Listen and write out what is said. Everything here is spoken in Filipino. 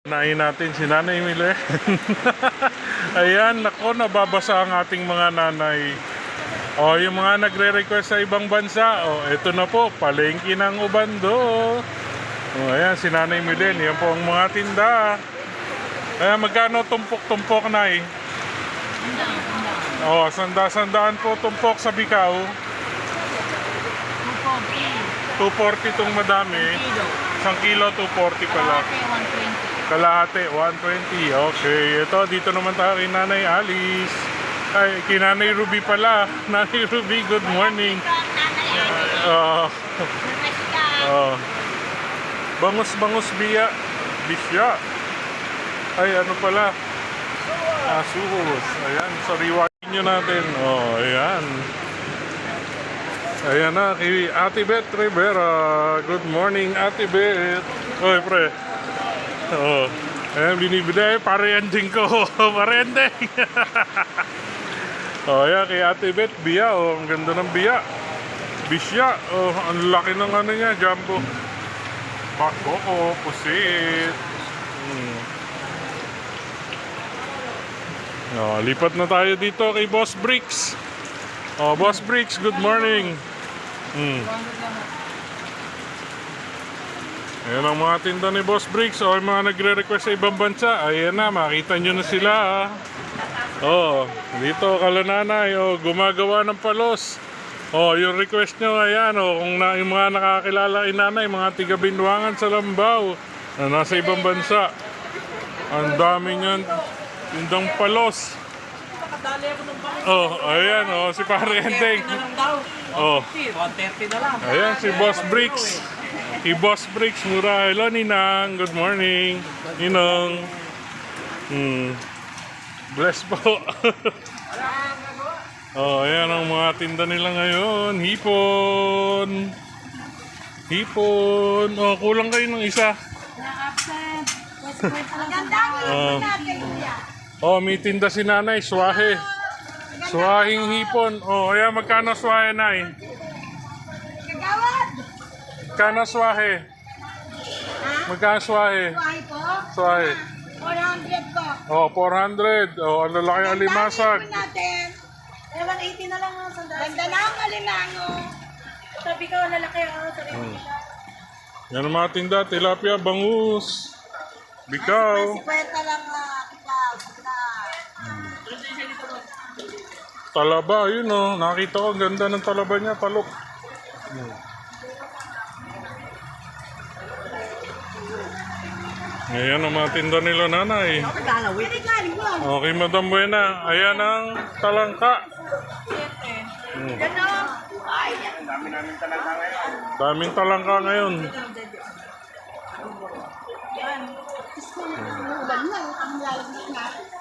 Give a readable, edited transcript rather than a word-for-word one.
Nain natin si Nanay Mile. Ayan, nako, nababasa ang ating mga nanay. O, yung mga nagre-request sa ibang bansa. O, eto na po, palengke ng Ubando. O, ayan, si Nanay Mile. Yan po ang mga tinda. Ayan, magkano tumpok-tumpok, Nay? O, sandaan po tumpok sa Bicao. 240 itong madami. 1 kilo, 240 pala. Kalahati, 120. Okay, ito, dito naman tayo kay Nanay Alice. Ay, kay Nanay Ruby pala. Nanay Ruby, good morning. Bangus-bangus bisya. Ay, ano pala? Asus. Ayan, sariwain nyo natin. Oh, ayan. Ayan na, kay Ate Beth Rivera. Good morning, Ate Beth. Oy, pre. Oh, ayan, binibili. Pare-ending ko. Pare-ending. Oh, ayan, kay Ate Beth, biya. Oh, ang ganda ng biya. Bisya. Oh, ang laki ng ano niya, jumbo. Bako, oh, pusit. Oh, lipat na tayo dito kay Boss Bricks. Oh, Boss Bricks, good morning. Ayan ang mga tinda ni Boss Bricks. O, yung mga nagre-request sa ibang bansa. Ayan na, makita nyo na sila. Oh, dito kalananay. Oh, gumagawa ng palos. Oh, yung request nyo, ayan. Oh, kung yung mga nakakilala kay nanay, mga tiga-Binduangan sa Lambao na nasa ibang bansa. Ang dami nyan. Tindang palos. Oh, ayan, oh, si Pare Ending. Oh, 130 na lang. ayan, si Boss Bricks. Si Boss Bricks, mura. Hello, Ninang. Good morning. Ninong. Bless po. Oh, ayan ang mga tinda nila ngayon. Hipon. Hipon. Oh, kulang kayo ng isa. Oh, may tinda si Nanay, swahe. Swahing hipon. Oh, ayan, magkano swahe, Nay? Magkano swahe? Magkano swahe? Swahe po? Swahe. 400 po. Oh, 400. Oh, ang lalaki ang limasag. Natin. 180 na lang ang sandali. Ganda na ang alimango. Sabi ko, lalaki ako. Sabi ko, Yan ang mga tinda. Tilapia, bangus. Bikaw. 50 lang na ikaw. Talaba, yun oh. Nakita ko, ang ganda ng talaba niya, talok. Ayan ang mga tinda nila, Nanay. Okay, Madam Buena. Ayan ang talangka. Daming talangka ngayon. Ulan na, ang lalagyan natin.